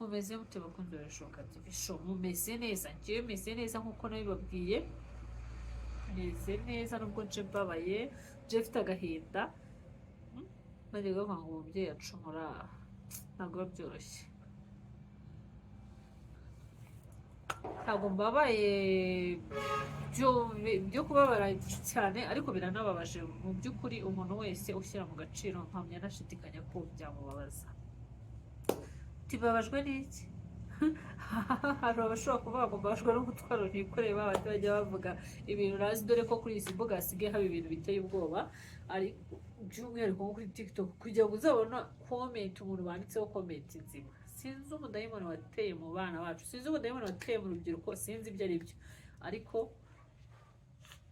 mumeze mute bakunze barashoboka TV show, mumeze neza? Njyewe meze neza nkuko nabibabwiye, meze neza nubwo nje mbabaye, nje mfite agahinda. Bajyaga bavuga ngo umubyeyi acumura, ntabwo biba byoroshye. Ntabwo mbabaye byo kubabara cyane, ariko biranababaje mu by'ukuri. Umuntu wese ushyira mu gaciro mpamya nashidikanya ko byamubabaza. Tibabajwe n'iki? Hari abashobora kuvuga ngo mbabajwe no gutwara ntikoreye, babandi bajya bavuga ibintu urazi, dore ko kuri izi mbuga hasigaye haba ibintu biteye ubwoba, ari by'umwihariko nko kuri TikTok, kugira ngo uzabona comment umuntu banditseho comment nzima. Sinzi umudayimoni wateye mu bana bacu, sinzi umudayimoni wateye mu rubyiruko, sinzi ibyo ari byo, ariko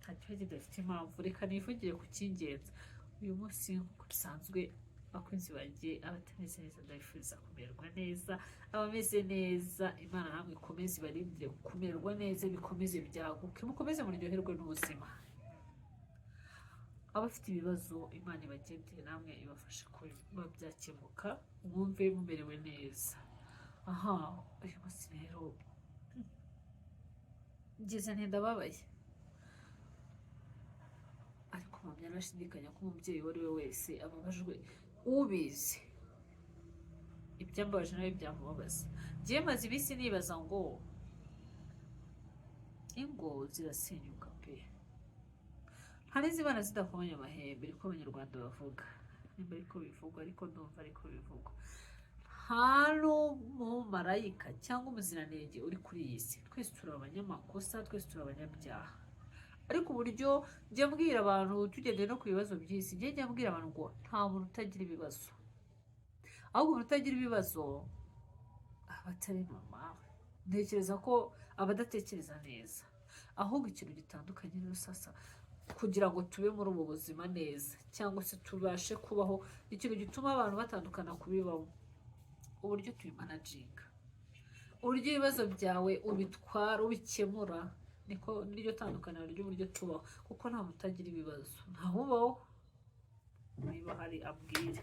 ntacyo kidafite impamvu. Reka nivugire ku cy'ingenzi uyu munsi. Nk'uko bisanzwe abakunzi bagiye, abatameze neza ndabifuza kumererwa neza, abameze neza Imana namwe ikomeze ibarindire kumererwa neza, bikomeze byaguke, mukomeze muryoherwe n'ubuzima. Abafite ibibazo Imana ibagendere, namwe ibafashe kuba byakemuka, mwumve mumerewe neza. Aha, uyu munsi rero ngeze ndababaye, ariko mpamya nashidikanya ko umubyeyi uwo ari we wese ababajwe, ubizi ibyambabaje nawe byamubabaza. Njyewe maze ibisi nibaza ngo ingo zirasenyuka pe, hari izibana zidakomanya amahembe, ariko abanyarwanda bavuga, nimba ariko bivugwa, ariko ndumva ariko bivugwa. Nta n'umumarayika cyangwa umuziranenge uri kuri iyi si, twese turi abanyamakosa, twese turi abanyabyaha. Ariko uburyo njya mbwira abantu, tugendeye no ku bibazo by'isi, njya mbwira abantu ngo nta muntu utagira ibibazo, ahubwo umuntu utagira ibibazo aba atari normal. Ntekereza ko aba adatekereza neza, ahubwo ikintu gitandukanye rero sasa, kugira ngo tube muri ubu buzima neza, cyangwa se tubashe kubaho, ikintu gituma abantu batandukana kubibamo, uburyo tubimanaginga, uburyo ibibazo byawe ubitwara ubikemura, niko niryo tandukaniro ry'uburyo tubaho. Kuko nta mutagira ibibazo, ntahubaho. Niba hari abwire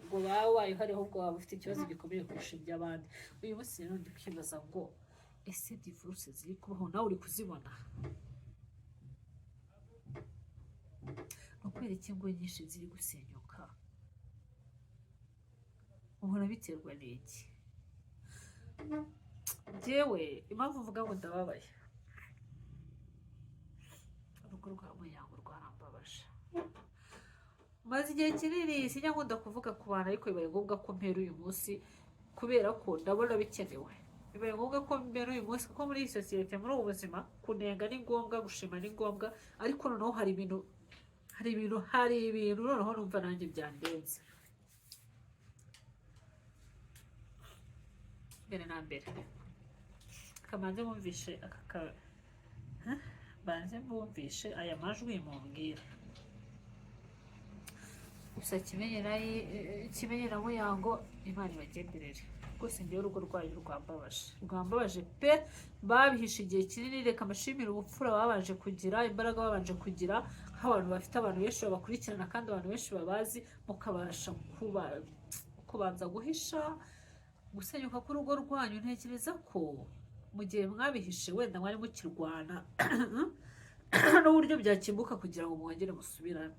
ngo babaye hari, ahubwo waba ufite ikibazo gikomeye kurusha iby'abandi. Uyu munsi rero ndi kwibaza ngo ese divorce ziri kubaho nawe uri kuzibona? Ukwereka iki ngo nyinshi ziri gusenyuka? Ubona biterwa n'iki? Njyewe impamvu mvuga ngo ndababaye, urugo rwa muyango rwarambabaje. Maze igihe kinini sinjya nkunda kuvuga ku bantu, ariko bibaye ngombwa ko mpera uyu munsi, kubera ko ndabona bikenewe. Bibaye ngombwa ko mpera uyu munsi, kuko muri iyi sosiyete, muri ubu buzima, kunenga ni ngombwa, gushima ni ngombwa, ariko noneho hari ibintu noneho numva nanjye byandenze. Mbere na mbere kamanze mwumvishe aya majwi mumbwira. Gusa Kimenyi na Muyango Imana ibagenderere, rwose njyewe urugo rwayo rwambabaje pe. Babihishe igihe kinini, reka amashimire ubupfura babanje kugira, imbaraga babanje kugira, nk'abantu bafite abantu benshi babakurikirana kandi abantu benshi babazi, mukabasha kubanza guhisha gusenyuka k'urugo rwanyu. Ntekereza ko mu gihe mwabihishe, wenda mwari mukirwana n'uburyo byakembuka kugira ngo mwongere musubirane,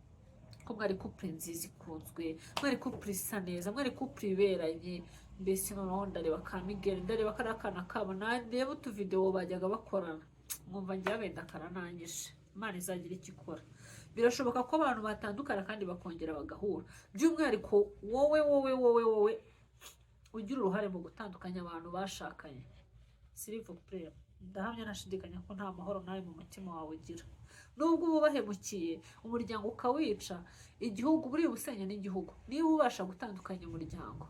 ko mwari couple nziza ikunzwe, mwari couple isa neza, mwari couple iberanye. Mbese noneho ndareba ka Miguel, ndareba kariya kana kabo, ndeba utuvidewo bajyaga bakorana, mwumva njyewe wenda karanangije. Imana izagira icyo ikora. Birashoboka ko abantu batandukana kandi bakongera bagahura, by'umwihariko wowe ugira uruhare mu gutandukanya abantu bashakanye. S'il-vous-plaît, ndahamya nashidikanya ko nta mahoro nawe mu mutima wawe ugira. Nubwo uba ubahemukiye, umuryango ukawica, igihugu buriya ubusenya n'igihugu, niba ubasha gutandukanya umuryango.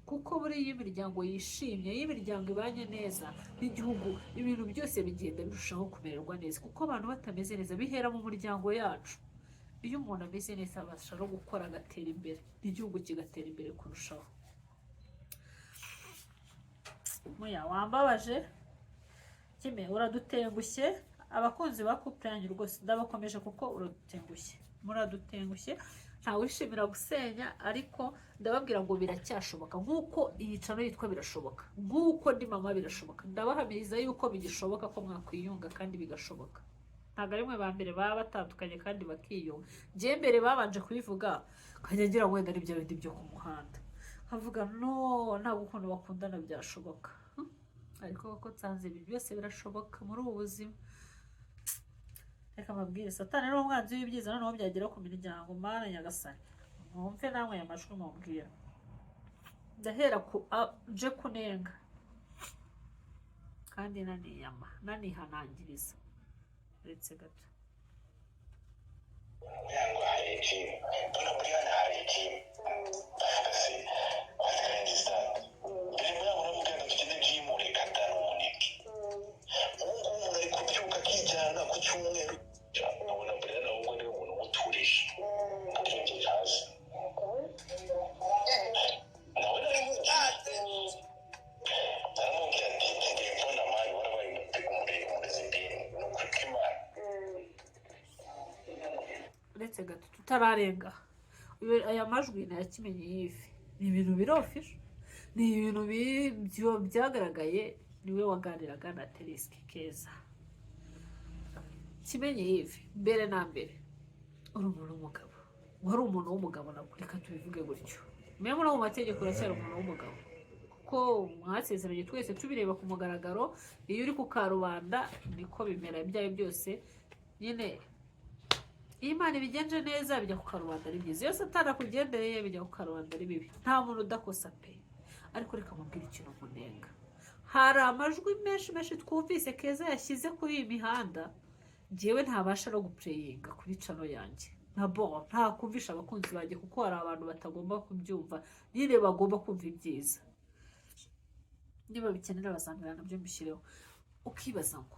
Kuko buriya iyo imiryango yishimye, iyo imiryango ibanye neza n'igihugu, ibintu byose bigenda birushaho kumererwa neza. Kuko abantu batameze neza bihera mu muryango yacu. Iyo umuntu ameze neza abasha no gukora agatera imbere, n'igihugu kigatera imbere kurushaho. Muya wambabaje Kime, uradutengushye. Abakunzi ba couple yanyu rwose ndabakomeje kuko uradutengushye, muradutengushye. ntawishimira gusenya, ariko ndababwira ngo biracyashoboka, nk'uko iyi cano yitwa birashoboka, nk'uko ndi mama birashoboka, ndabahamiriza yuko bigishoboka ko mwakwiyunga kandi bigashoboka. Ntabwo ari mwe ba mbere baba batandukanye kandi bakiyunga. Njye mbere babanje kubivuga nkajya ngira ngo wenda ari bya bindi byo ku muhanda, nkavuga no ntabwo ukuntu bakundana byashoboka, ariko koko nsanze ibi byose birashoboka muri ubu buzima. Reka mabwire Satani ari umwanzi w'ibyiza, noneho byagera ku miryango. Mana Nyagasani, mwumve namwe aya majwi mubwira. Ndahera ku je kunenga kandi naniyama nanihanangiriza. Uretse gato yangu hari ikintu mbona muri hano hari ikintu asi wazirangiza biri muri abo n'umuganga dufite jimu reka ndana umuneke ubu ngubu ari kubyuka akijyana ku cyumweru abona mbere nawe ubwo niwe muntu umuturisha akiyongera hasi nawe nari mutatse naramubwira ati ngiye mbona mani warabaye umurezi mbere ni ukuri kw'Imana. uretse gato tutararenga aya majwi na Kimenyi yifi ni ibintu birofisha, ni ibintu byagaragaye. Niwe waganiraga na Keza. Kimenyi yifi mbere na mbere uri umuntu w'umugabo, wari umuntu w'umugabo, nabwo reka tubivuge gutyo. Memo no mu mategeko uracyari umuntu w'umugabo, kuko mwasezeranye twese tubireba ku mugaragaro. Iyo uri ku karubanda niko bimera ibyayo byose. Nyine iyo Imana ibigenje neza bijya ku karubanda ari byiza, iyo Satani akugendereye bijya ku karubanda ari bibi. Nta muntu udakosa pe, ariko reka mubwire ikintu munenga. Hari amajwi menshi twumvise Keza yashyize kuri iyi mihanda, njyewe ntabasha no gupureyinga kuri cano yanjye, nta kumvisha abakunzi banjye, kuko hari abantu batagomba kubyumva, nyine bagomba kumva ibyiza. Niba bikenera bazambira nabyo mbishyireho. Ukibaza ngo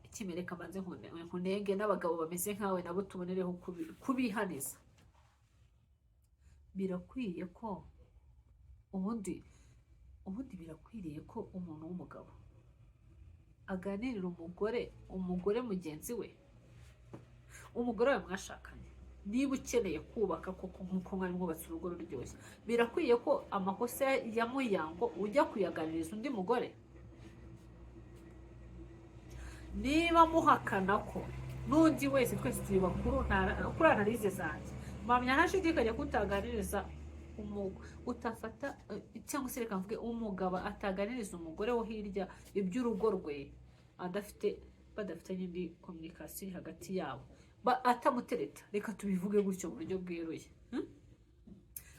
ikimereka manze nkunenge n'abagabo bameze nkawe nabo tubonereho kubihaniza. Birakwiye ko ubundi birakwiriye ko umuntu w'umugabo aganirira umugore mugenzi we, umugore we mwashakanye. Niba ukeneye kubaka koko nk'uko mwari mwubatse urugo ruryoshye, birakwiye ko amakosa ya muyango ujya kuyaganiriza undi mugore. Niba muhakana ko n'undi wese, twese turi bakuru kuri analize zanjye, mpamya ntashidikanya ko utaganiriza utafata cyangwa se reka mvuge umugabo ataganiriza umugore wo hirya iby'urugo rwe badafitanye indi komunikasiyo hagati yabo, atamutereta. Reka tubivuge gutyo mu buryo bweruye.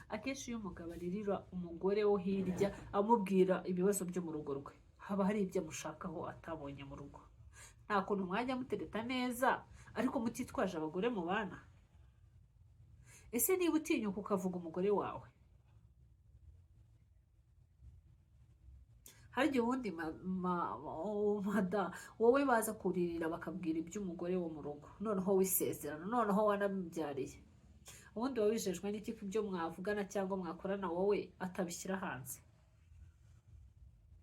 Akenshi iyo umugabo aririra umugore wo hirya amubwira ibibazo byo mu rugo rwe, haba hari ibyo amushakaho atabonye mu rugo. Nta kuntu mwajya mutereta neza ariko mutitwaje abagore mu bana. Ese niba utinyuka ukavuga umugore wawe, hari igihe ubundi wowe baza kuririra bakabwira iby'umugore wo mu rugo, noneho wisezerana, noneho wanamubyariye. Ubundi wowe wijejwe n'iki ko ibyo mwavugana cyangwa mwakorana wowe atabishyira hanze?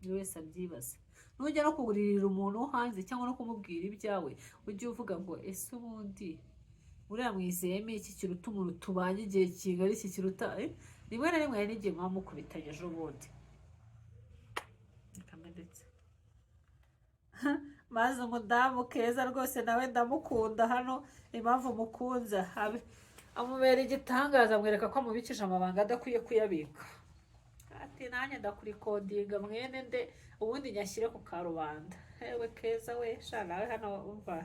Buri wese abyibaze. Nujya no kuguririra umuntu wo hanze cyangwa no kumubwira ibyawe, ujye uvuga ngo ese ubundi uriya mwizeyemo iki kiruta umuntu tubanye igihe kingana iki kiruta rimwe na rimwe hari n'igihe muba mukubitanye ejo bundi. Ndetse maze umudamu Keza rwose nawe ndamukunda. Hano impamvu mukunze amubera igitangaza, amwereka ko amubikije amabanga adakwiye kuyabika. Ati nanjye ndakurikodinga mwene nde ubundi nyashyire ku karubanda. Ewe Keza we sha nawe hano umva.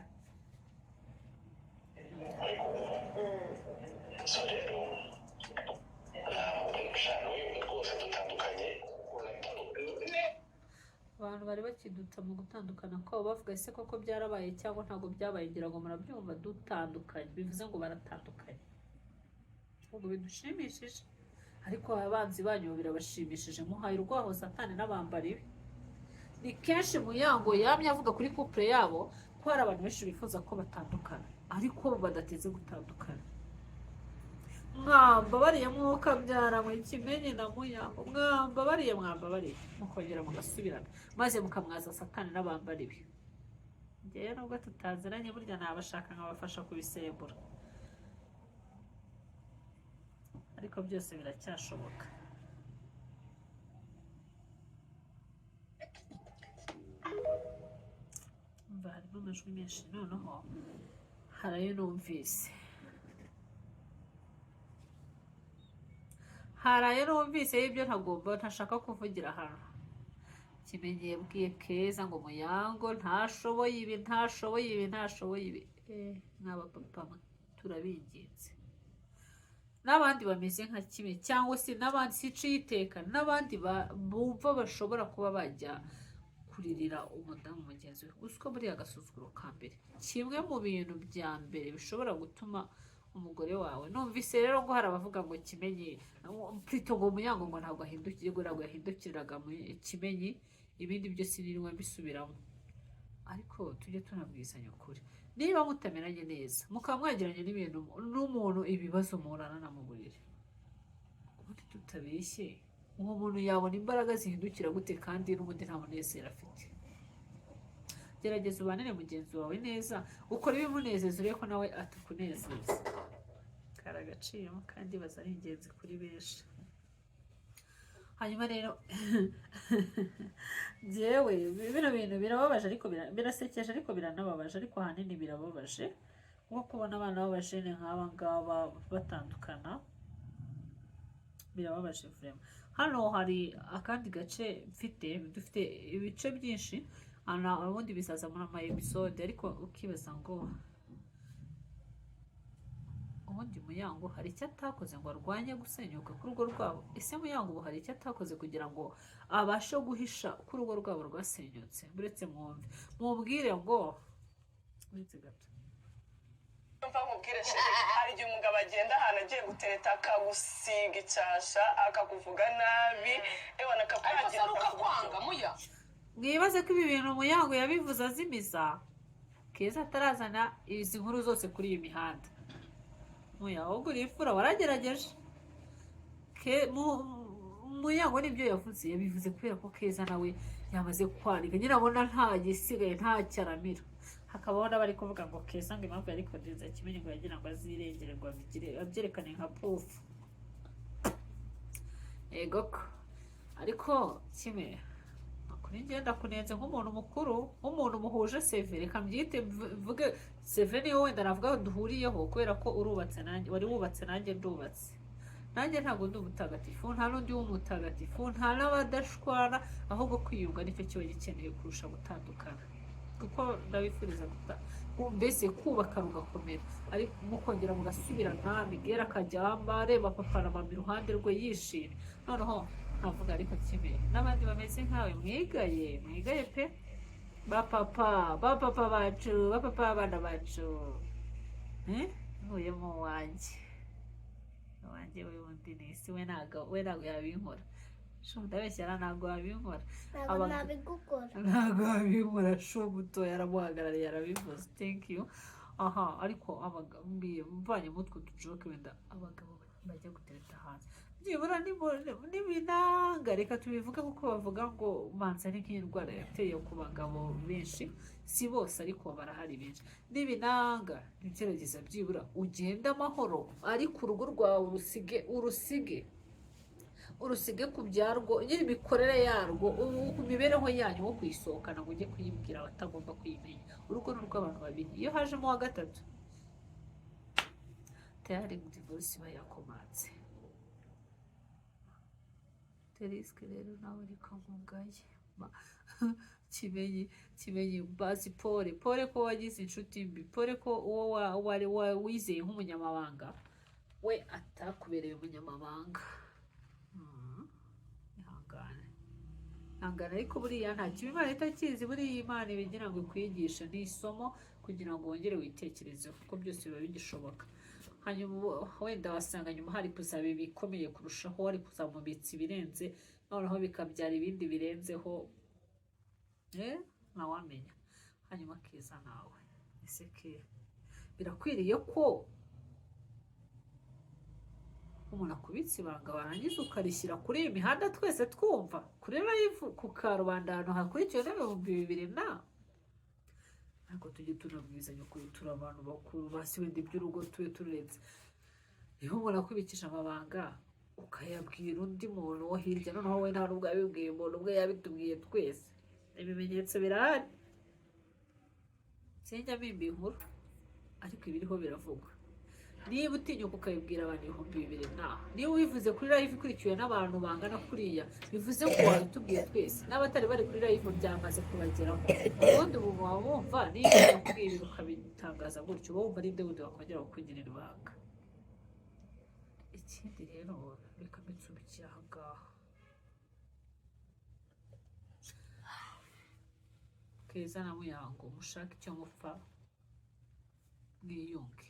Abantu bari bakiduta mu gutandukana kwabo bavuga ese koko byarabaye cyangwa ntabwo byabaye, ngira ngo murabyumva dutandukanye, bivuze ngo baratandukanye. Ubwo bidushimishije, ariko abanzi banyu birabashimishije. Muhaye urwaho Satani n'abambari be. Ni kenshi muyango yamye avuga kuri couple yabo ko hari abantu benshi bifuza ko batandukana ariko badateze gutandukana. Mwambabariye mukabyara mu Kimenyi na muyango, mwambabariye mukongera mugasubirana maze mukamwaza Satani n'abambari be. Njyewe nubwo tutaziranye burya nabashaka nkabafasha kubisembura. ariko byose biracyashoboka. Umva harimo amajwi menshi, noneho harayo numvise y'ibyo ntashaka kuvugira hano. Kimenyi yabwiye Keza ngo Muyango ntashoboye ibi n'abapapa turabinginze, n'abandi bameze nka kimwe, cyangwa se n'abandi siciye iteka, n'abandi bumva bashobora kuba bajya kuririra umudamu mugenzi we. Uziko buriya agasuzuguro ka mbere, kimwe mu bintu bya mbere bishobora gutuma umugore wawe. Numvise rero ngo hari abavuga ngo Kimenyi plito ngo Muyango ngo ntabwo yahindukiraga Kimenyi, ibindi byose nirirwa mbisubiramo. Ariko tujye tunabwizanya ukuri, niba mutameranye neza mukaba mwagiranye n'ibintu n'umuntu, ibibazo muhorana mu buriri, ubundi tutabeshye uwo muntu yabona imbaraga zihindukira gute kandi n'ubundi nta munezero afite? Gerageza ubanire mugenzi wawe neza, ukora ibimunezeza urebe ko nawe atakunezeza. Kari agaciro kandi baza ari ingenzi kuri benshi. Hanyuma rero jewe bino bintu birababaje, ariko birasekeje, ariko biranababaje, ariko ahanini birababaje nko kubona abana b'abajene nk'aba ngaba batandukana. Birababaje vraiment. Hano hari akandi gace dufite ibice byinshi, ubundi bisaza muri ama episode, ariko ukibaza ngo ubundi Muyango hari icyo atakoze ngo arwanye gusenyuka k'urugo rwabo? Ese Muyango ubu hari icyo atakoze kugira ngo abashe guhisha ko urugo rwabo rwasenyutse? Buretse mwumve, mubwire ngo uretse gato mva nkubwire sheri, hari igihe umugabo agenda ahantu agiye gutereta akagusiga icyasha akakuvuga nabi, ewa nakakurangira ukakwanga. Muya mwibaze ko ibi bintu Muyango yabivuze azimiza Keza atarazana izi nkuru zose kuri iyi mihanda. Muya ahubwo urifura waragerageje. Muyango nibyo yabivuze kubera ko Keza nawe yamaze kwanika, nyine abona nta gisigaye, nta cyaramira. Hakabaho n'abari kuvuga ngo Keza ngo impamvu yari kodeza Kimenyi ngo yagira ngo azirengere ngo abyerekane nka pufu. Egoko ariko kimwe kuri ngenda kunenze nk'umuntu mukuru, nk'umuntu muhuje seve, reka mbyite mvuge seve niyo wenda navuga duhuriyeho, kubera ko urubatse nanjye, wari wubatse nanjye ndubatse. Nanjye ntabwo ndi umutagatifu, nta n'undi w'umutagatifu, nta n'abadashwana, ahubwo kwiyunga nicyo kiba gikeneye kurusha gutandukana. Kuko ndabifuriza mbese kubaka rugakomera, ariko mukongera mugasubirana, Miguel akajyamba areba papa na mama iruhande rwe yishimye. Noneho nkavuga ariko kimwe n'abandi bameze nkawe, mwigaye pe, bapapa bacu, bapapa abana bacu. Ntuye mu wanjye we wundi nisi we ntabwo yabinkora. Ndabeshyira ntabwo wabinkora, ntabwo wabinkora. Muto yaramuhagarariye yarabivuze, thank you. Ariko mvanye mutwe tujoke, wenda abagabo bajya gutereta hanze byibura n'ibinanga, reka tubivuge kuko bavuga ngo manza ari nk'indwara yateye ku bagabo benshi, si bose ariko barahari benshi. N'ibinanga ntigerageza byibura ugende amahoro, ariko urugo rwawe urusige ku byarwo, nyine imikorere yarwo, ku mibereho yanyu wo kuyisohokana ngo ujye kuyibwira abatagomba kuyimenya. Urugo ni urw'abantu babiri, iyo hajemo uwa gatatu tayari divorce iba yakomatse. Terisike rero nawe reka nkungaye Kimenyi bazi pole ko wagize inshuti mbi, pole ko uwo wari wizeye nk'umunyamabanga we atakubereye umunyamabanga. Ihangane, ariko buriya nta kibi Imana itakizi, buriya Imana ibigira ngo ikwigishe n'isomo kugira ngo wongere witekerezeho, kuko byose biba bigishoboka. Hanyuma wenda wasanga nyuma hari kuzaba ibikomeye kurushaho, wari kuzamubitsa ibirenze, noneho bikabyara ibindi birenzeho, ntawamenya. Hanyuma Keza nawe ese birakwiriye ko umuntu akubitse ibanga warangiza ukarishyira kuri iyi mihanda twese twumva, kuri live ku karubanda ahantu hakurikiwe n'2,000 na ariko tujye tunabwizanya ukuri, turi abantu bakuru, basi wenda iby'urugo tube turetse. niho umuntu akwibikije amabanga ukayabwira undi muntu wo hirya, noneho we nta nubwo yabibwiye umuntu umwe, yabitubwiye twese, ibimenyetso birahari. Sinjya mpimba inkuru, ariko ibiriho biravugwa. Niba utinyuka ukabibwira abantu 2,000 niba wivuze kuri live ikurikiwe n'abantu bangana kuriya, bivuze ngo wabitubwiye twese, n'abatari bari kuri live byamaze kubageraho. Ubundi ubu muba wumva niba ukubwiye ibintu ukabitangaza gutyo, uba wumva ari nde wundi wakongera kukugirira ibanga. Ikindi rero reka mbitsubikire aha ngaha. Keza na Muyango mushake icyo mupfa, mwiyunge,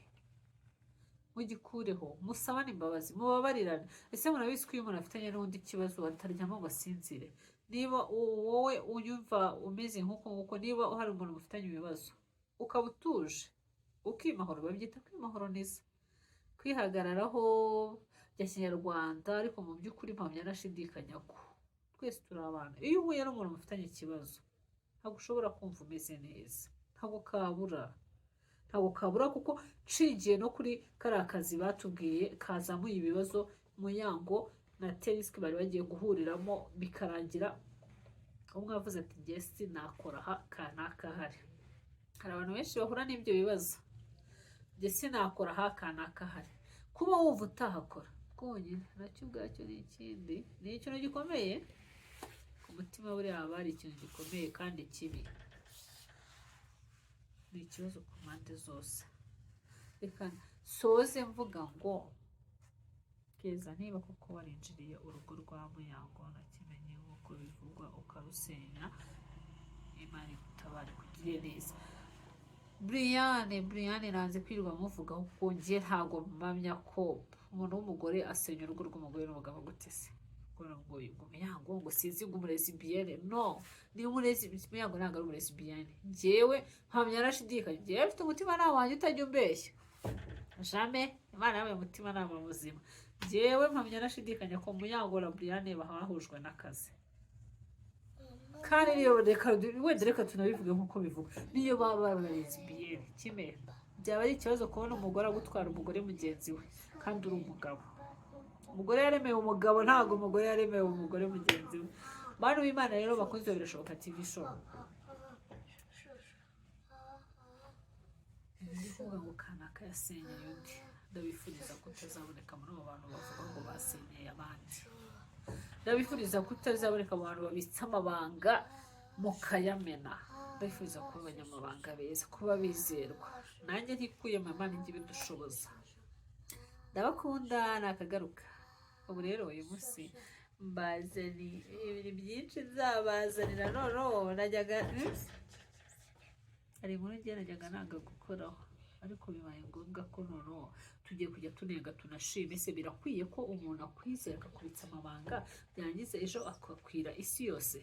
mugikureho, musabane imbabazi, mubabarirane. Ese murabizi ko iyo umuntu afitanye n'undi ikibazo ataryama ngo asinzire? Niba wowe unyumva umeze nk'uko nguko, niba hari umuntu mufitanye ibibazo ukaba utuje ukimahoro, babyita kwimahoro neza, kwihagararaho bya kinyarwanda, ariko mu by'ukuri mpamya nashidikanya ko twese turi abana. Iyo uhuye n'umuntu mufitanye ikibazo ntabwo ushobora kumva umeze neza, ntabwo kabura kuko nshingiye no kuri kariya kazi batubwiye kazamuye ibibazo Muyango na Terisike bari bagiye guhuriramo, bikarangira umwe avuze ati njye sinakora aha kanaka hari abantu benshi bahura n'ibyo bibazo, njye sinakora aha kanaka hari. Kuba wumva utahakora bwonyine nacyo ubwacyo ni ikindi, ni ikintu gikomeye ku mutima, buriya haba hari ikintu gikomeye kandi kibi, ni ikibazo ku mpande zose. Reka soze mvuga ngo Keza, niba koko warinjiriye urugo rwa Muyango na Kimenyi nk'uko bivugwa ukarusenya, Imana igutabare kugire neza. Brian nanze kwirirwa muvugaho kuko njye ntabwo mpamya ko umuntu w'umugore asenya urugo rw'umugore n'umugabo gute se? Ngo Muyango ngo sinzi ngo umurezi biyene, no, ni umurezi. Muyango ntabwo ari umurezi biyene. Njyewe mpamya arashidikanya, njyewe afite umutima nama wanjye utajya umbeshya, jamais. Imana yabaye umutima nama muzima. Njyewe mpamya arashidikanya ko Muyango na Brian bahujwe n'akazi, kandi niyo wenda reka tunabivuge nk'uko bivuga, niyo baba barezi biyene kimwe, byaba ari ikibazo kubona umugore agutwara umugore mugenzi we kandi uri umugabo. Umugore yaremeye umugabo, ntabwo umugore yaremeye umugore mugenzi we. Bantu b'Imana rero bakunze birashoboka TV show, ndivuga ngo kanaka yasenyeye undi, ndabifuriza kutazaboneka muri abo bantu bavuga ngo basenyeye abandi. Ndabifuriza kutazaboneka mu bantu babitsa amabanga mukayamena. Ndabifuriza kuba abanyamabanga beza, kuba bizerwa. Nanjye ntikuye mu Imana ijye ibidushoboza. Ndabakunda, nakagaruka. Ubu rero uyu munsi mbazaniye ibintu byinshi nzabazanira. Noneho najyaga hari inkuru najyaga nanga gukoraho, ariko bibaye ngombwa ko noneho tugiye kujya tunenga tunashima. Ese birakwiye ko umuntu akwizera akakubitsa amabanga byangiza ejo akakwira isi yose?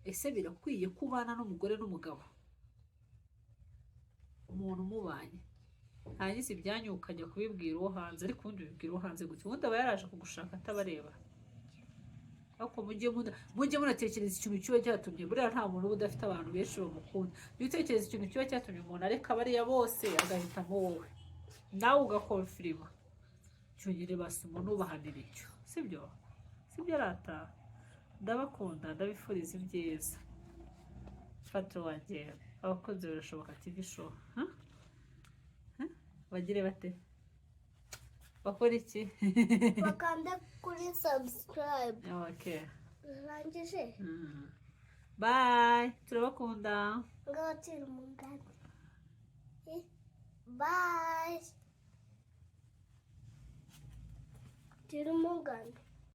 Ese birakwiye ko ubana n'umugore n'umugabo, umuntu umubanye, hanyuma ibyanyu ukajya kubibwira uwo hanze, ariko ubundi ubibwira uwo hanze gutya? Ubundi aba yaraje kugushaka atabareba. Ariko mujye munatekereza ikintu kiba cyatumye, buriya nta muntu uba udafite abantu benshi bamukunda. Iyo utekereza ikintu kiba cyatumye umuntu areka bariya bose agahitamo wowe, nawe ugakonfirima, cyongere basi umuntu ubahanira icyo, sibyo arataha. Ndabakunda, ndabifuriza ibyiza. Fata wanjye, abakunzi birashoboka TV show, bagire bate? Bakora iki? Bakanda kuri subscribe. Okay. Rangije. Bye. Turabakunda. Ngotira umugani. Bye. Tira umugani.